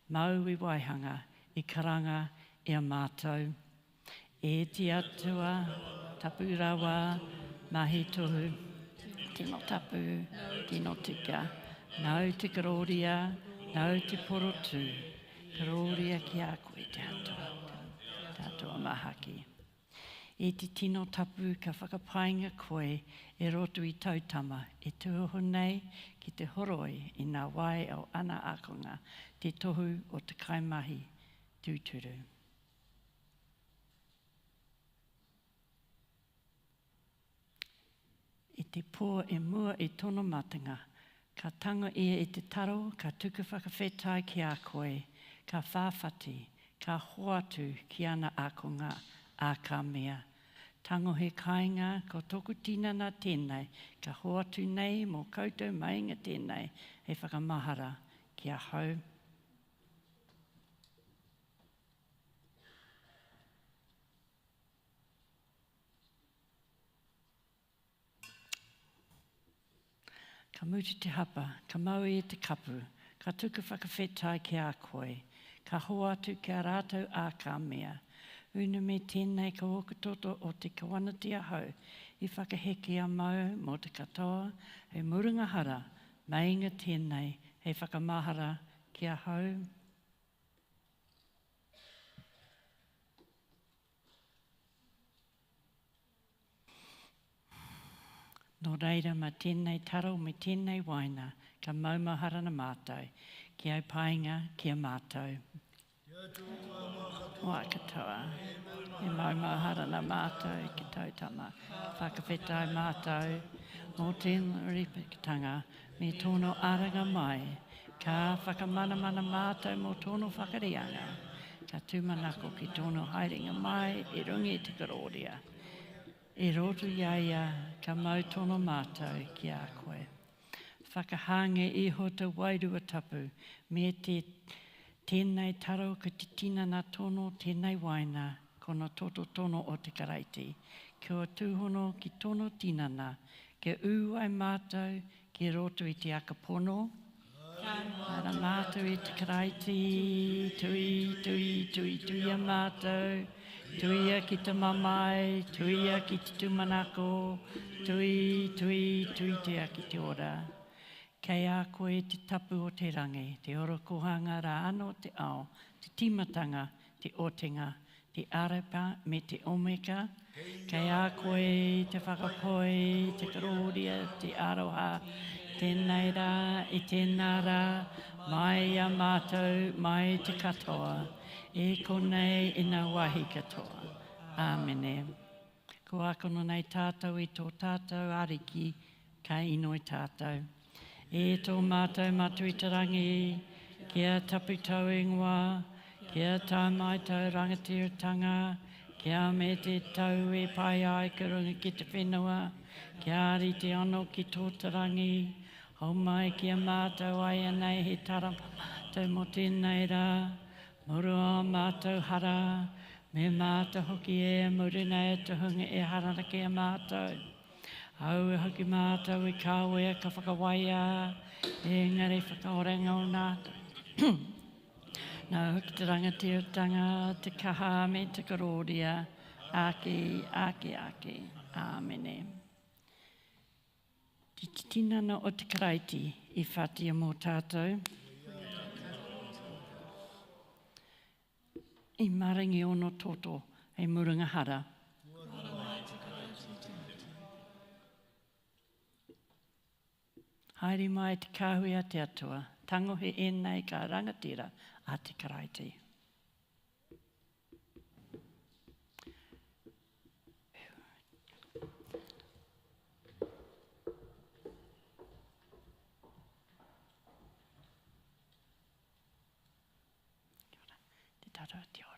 mau I waihanga, I karanga e a mātou. E te atua, tapu rawa, mahi tohu, tino tapu, tino tika, nau te karoria, nau te porotu, karoria ki a koe te atua, tātua mahaki. E te tino tapu ka whakapainga koe e roto I tautama, e tuho nei ki te horoi I ngā wai au ana akonga, te tohu o te kaimahi tūturu. E te pō e mua I tono matinga, ka tango ia I te taro, ka tuku whakawhetai ki a koe, ka whawhati, ka hoatu ki ana akonga a ka mea. Tango he kāinga, ko toku tinana tēnei, ka hoatu nei mō koutou mainga tēnei, he whakamahara kia hau. Ka mutu te hapa, ka mau e te kapu, ka tuku whakawhetai ki a koe, ka hoa atu ki a rātou a ka mea. Unu me tēnei ka okatoto o te kawanatia hau, I whakaheke a mau mō te katoa, hei murunga hara, mainga tēnei, hei whakamahara kia hau. Nō reira ma tēnei taro me tēnei waina, ka maumahara na mātou, ki au painga kia mātou. Wā katoa, he maumahara na mātou ki tautama, whakawhetai mātou, mō tēnei ripikitanga, me tōno aranga mai, ka whakamanamana mātou mō tōno whakarianga, ka tūmanako ki tōno haerenga mai, e rungi te karoria. E roto iaia, ka mau tono mātou ki a koe. Whakahange iho te wairua tapu, me tēnei taro ka te tinana tono tēnei waina, kono toto tono o te karaiti. Kia tūhono ki tono tinana, ke uai mātou ki roto I te akapono. Ara mātou I te karaiti, tui a mātou. Tuia ki te mamai, tuia ki te tumanako, tui te aki te ora. Kei a koe te tapu o te rangi, te ora kohanga rā ano te ao, te timatanga, te otenga, te arepa me te omeka. Kei a koe te whakapoe, te karoria, te aroha, tēnei rā, I tēnā rā, mai a mātou, mai te katoa. E konei ina wahi katoa. Āmene. Ko akono nei tātou I tō tātou ariki, ka ino I tātou. E tō mātou matu I te rangi, kia tapu tau ingoa, kia tā mai tau rangatiratanga, kia me te tau e pai ai ka runga ki te whenua, kia ari te ano ki tō te rangi, hau mai kia mātou ai anei he tarapa mātou mo tēnei rā, Murua mātou hara, me mātou hoki e murina e te hunga e harana ki a mātou. Au e hoki mātou I kāwea ka whakawaia, e ngari whakaorenga o nātou. Nā hoki te rangatiratanga, te kaha me te karoria, ake. Āmene. Te tinana o te karaiti I whatia mō tātou. I marangi ono toto, e murunga hara. Haere mai te kāhui a te atua, tangohe enei ka rangatira a te karaiti. Te tara te ora.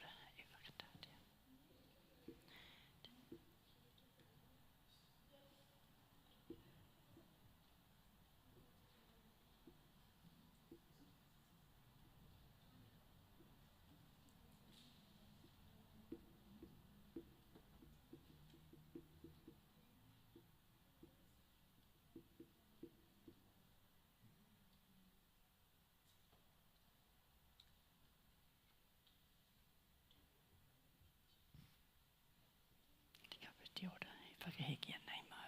Te ora, e whakaheki anei mau.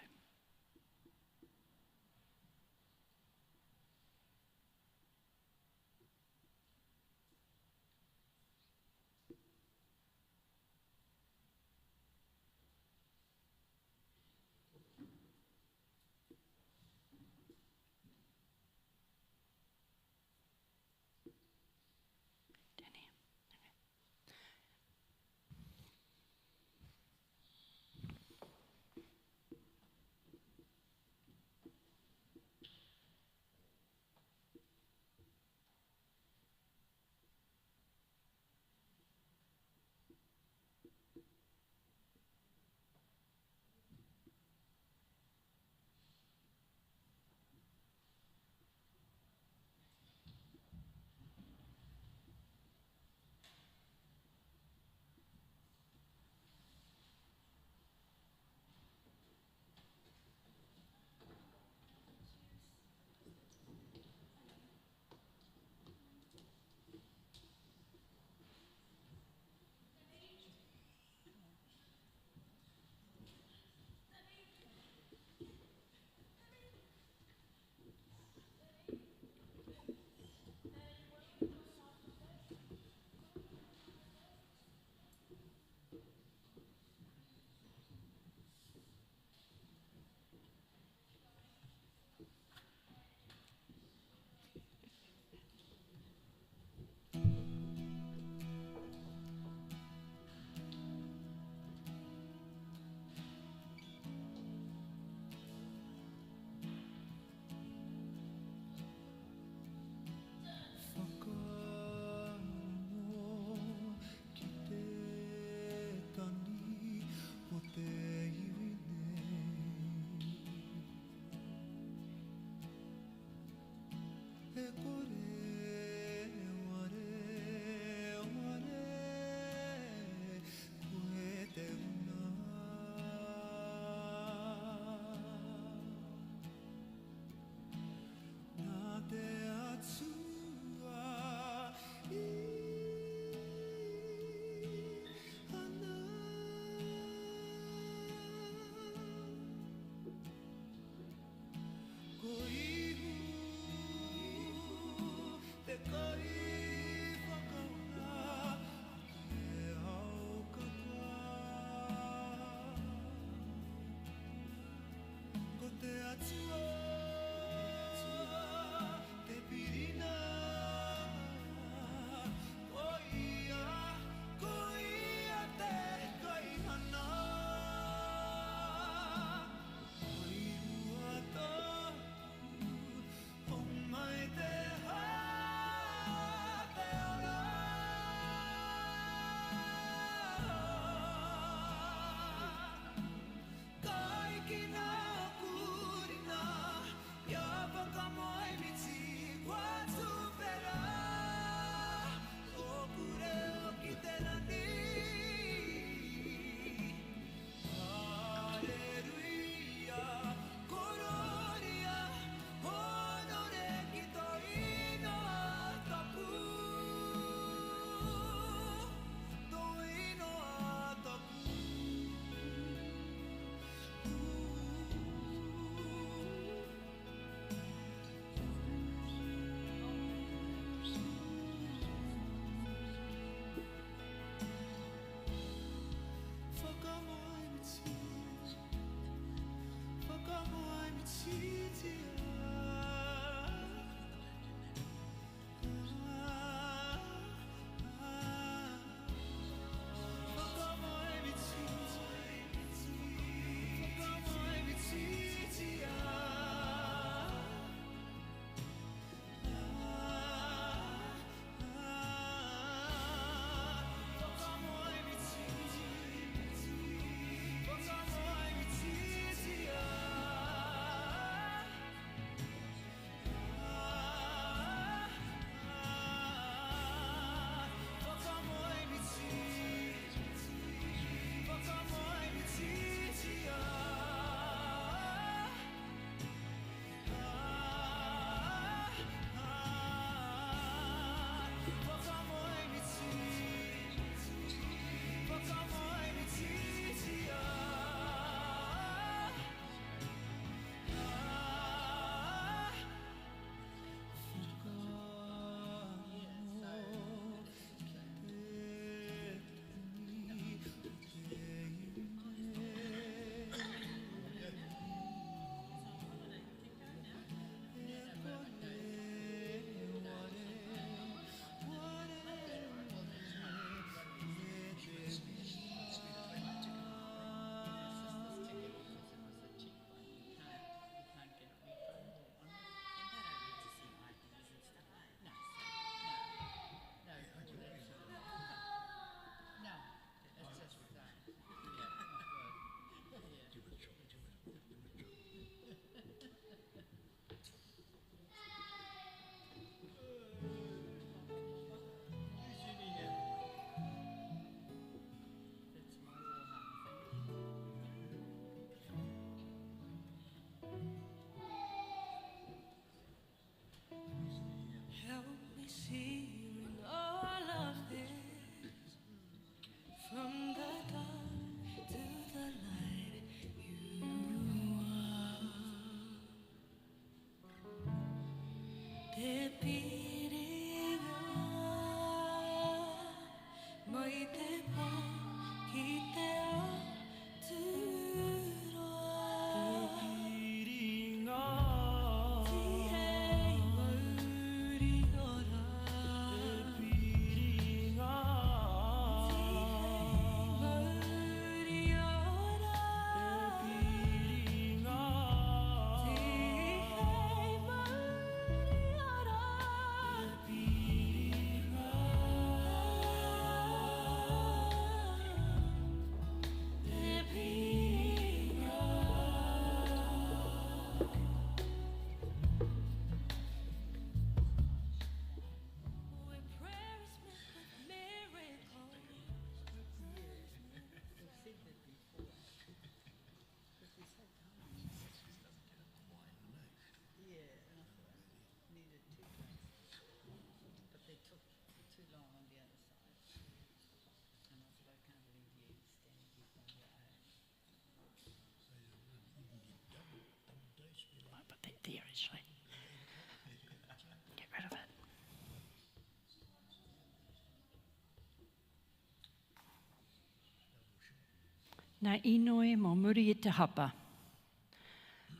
Nā inoe mō muri e te hapa.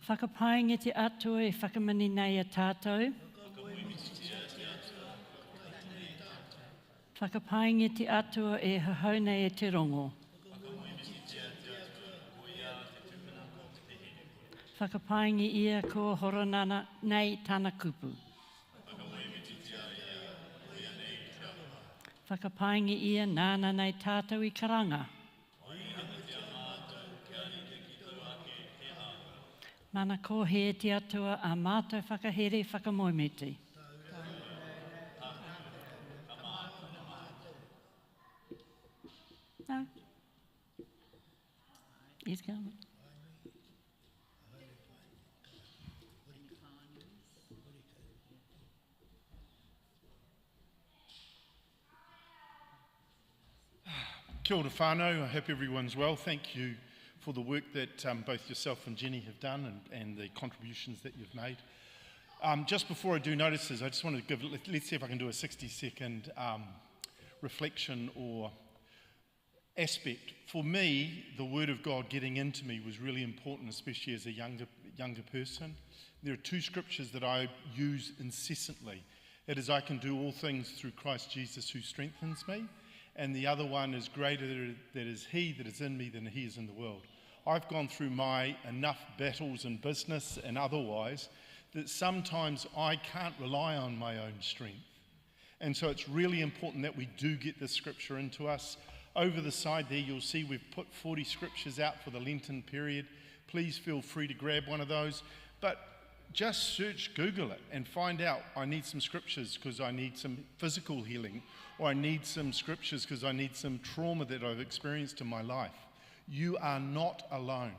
Whakapainga te atua e whakamani nei a tātou. Whakapainga te atua e hahau nei e te rongo. Whakapainga ia ko horonana nei tāna kupu. Whakapainga ia nāna nei tātou I karanga. Mana ko he te atua a mātou whakahere whakamoemeti. No. He's coming. Kia ora whānau, I hope everyone's well. Thank you for the work that both yourself and Jenny have done and the contributions that you've made. Just before I do notices, I just want to give, let's see if I can do a 60-second reflection or aspect. For me, the Word of God getting into me was really important, especially as a younger person. There are two scriptures that I use incessantly. It is, I can do all things through Christ Jesus who strengthens me. And the other one is, greater that is He that is in me than He is in the world. I've gone through my enough battles in business and otherwise that sometimes I can't rely on my own strength. And so it's really important that we do get this scripture into us. Over the side there, you'll see we've put 40 scriptures out for the Lenten period. Please feel free to grab one of those. But just search, Google it, and find out, I need some scriptures because I need some physical healing, or I need some scriptures because I need some trauma that I've experienced in my life. You are not alone.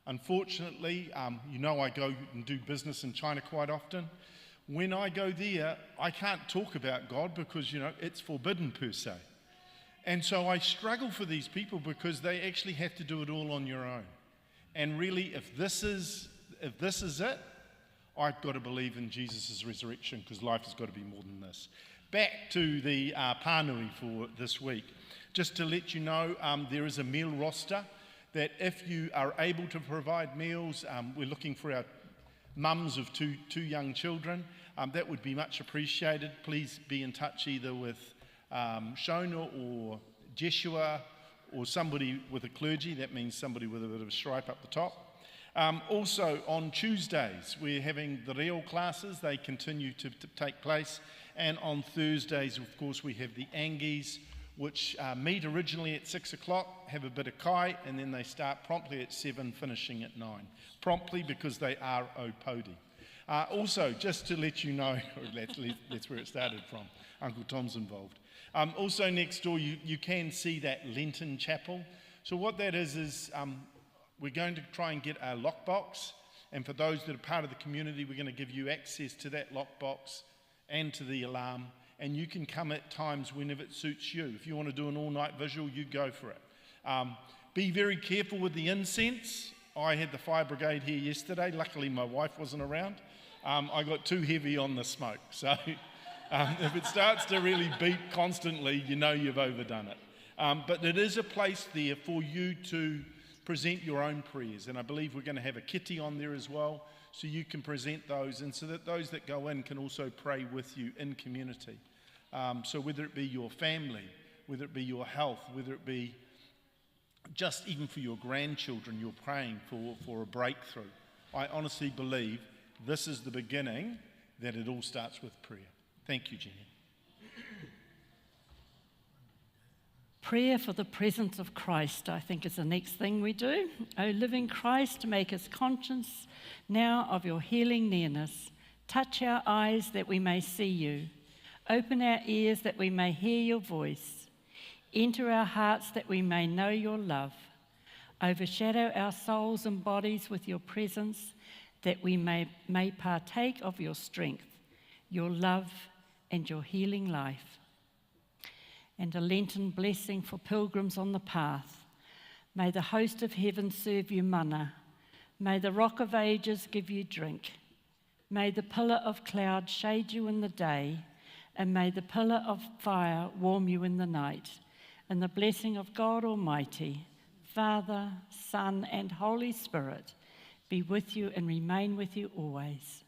Unfortunately, you know I go and do business in China quite often. When I go there, I can't talk about God because, it's forbidden per se. And so I struggle for these people because they actually have to do it all on your own. And really, if this is it, I've got to believe in Jesus' resurrection because life has got to be more than this. Back to the pānui for this week. Just to let you know, there is a meal roster that if you are able to provide meals, we're looking for our mums of two young children. That would be much appreciated. Please be in touch either with Shona or Jeshua or somebody with a clergy. That means somebody with a bit of a stripe up the top. Also on Tuesdays, we're having the reo classes. They continue to take place. And on Thursdays, of course, we have the Angies, which meet originally at 6 o'clock, have a bit of kai, and then they start promptly at 7, finishing at 9. Promptly because they are Opodi. Also, just to let you know, that's where it started from. Uncle Tom's involved. Also next door, you can see that Lenten chapel. So what that is we're going to try and get a lockbox. And for those that are part of the community, we're going to give you access to that lockbox and to the alarm. And you can come at times whenever it suits you. If you want to do an all-night visual, you go for it. Be very careful with the incense. I had the fire brigade here yesterday. Luckily, my wife wasn't around. I got too heavy on the smoke. So if it starts to really beat constantly, you know you've overdone it. But it is a place there for you to present your own prayers. And I believe we're going to have a kitty on there as well, so you can present those, and so that those that go in can also pray with you in community. So whether it be your family, whether it be your health, whether it be just even for your grandchildren, you're praying for a breakthrough. I honestly believe this is the beginning, that it all starts with prayer. Thank you, Jenny. Prayer for the presence of Christ, I think, is the next thing we do. O living Christ, make us conscious now of your healing nearness. Touch our eyes that we may see you. Open our ears that we may hear your voice. Enter our hearts that we may know your love. Overshadow our souls and bodies with your presence, that we may partake of your strength, your love, and your healing life. And a Lenten blessing for pilgrims on the path. May the host of heaven serve you manna. May the rock of ages give you drink. May the pillar of cloud shade you in the day, and may the pillar of fire warm you in the night. And the blessing of God Almighty, Father, Son, and Holy Spirit be with you and remain with you always.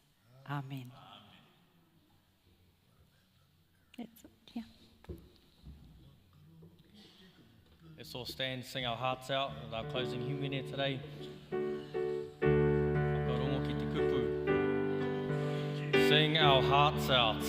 Amen. That's it, yeah. Let's all stand, sing our hearts out with our closing hymn today. Whakarongo ki te kupu. Sing our hearts out.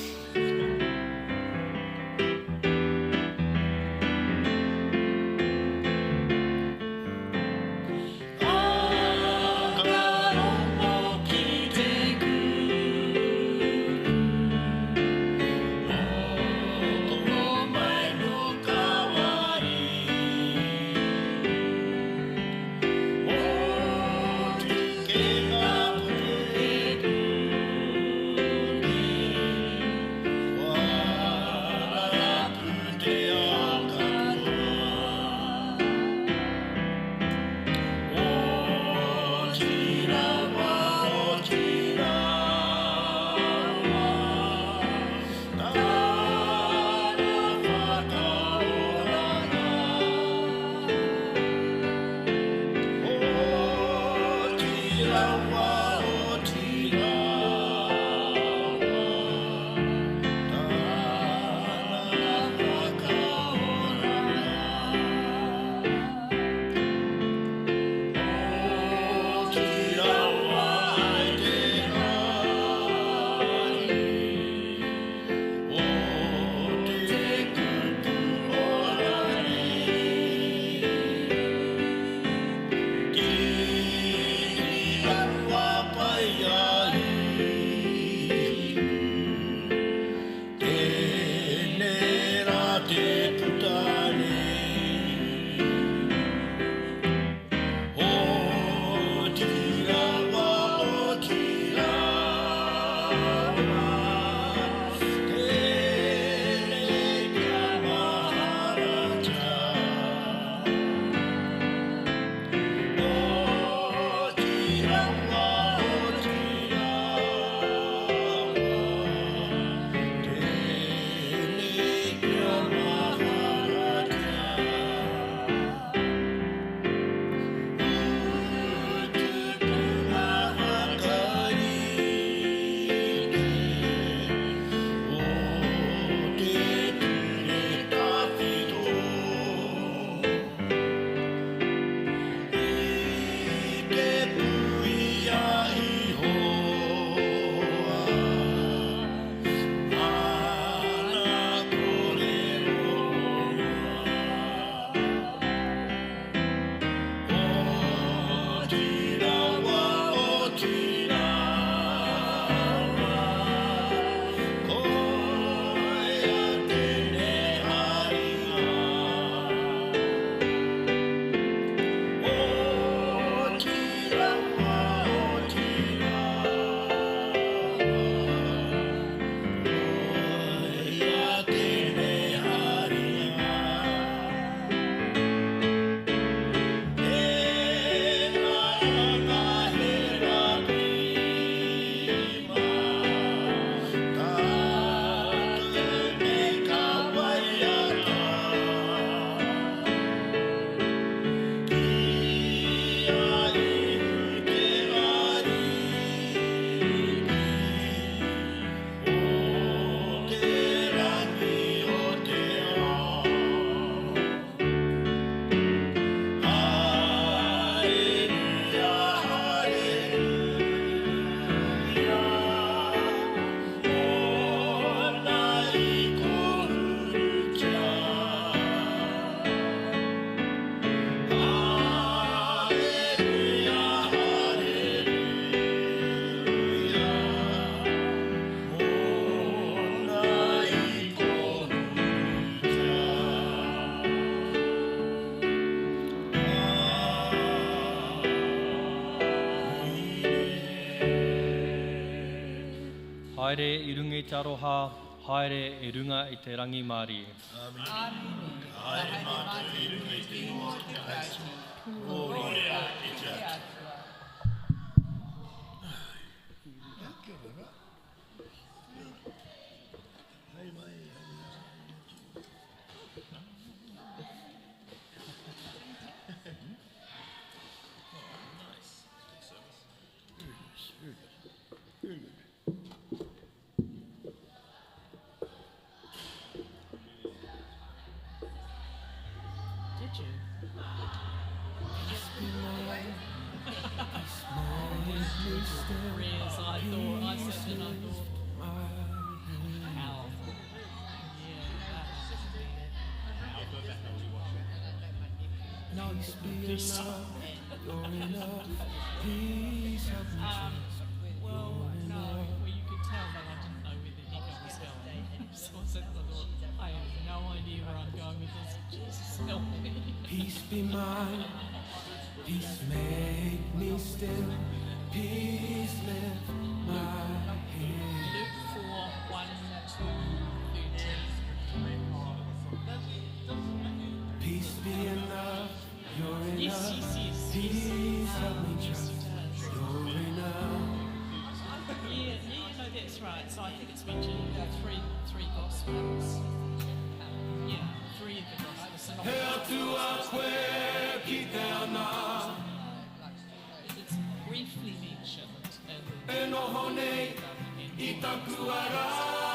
Haere I runga I te aroha, haere I runga I te rangi Māori. Haere mātou I runga I te ingoa te kaiti. Gloria e te atu. This well, no, well, you could tell that I didn't know where the heck I was going. So I said, I have no idea where I'm going with this. Jesus, help me. Peace be mine, peace make me still, peace lift my head. Luke 4, 1, 2, 13. Peace be enough, you're enough. Yes. Peace help me trust, you're enough. Yeah, no, that's right. So I think it's mentioned three gospels. Yeah, 3 of the gospels. Hail to us where keep down now. It's briefly mentioned in Enohone itakuara.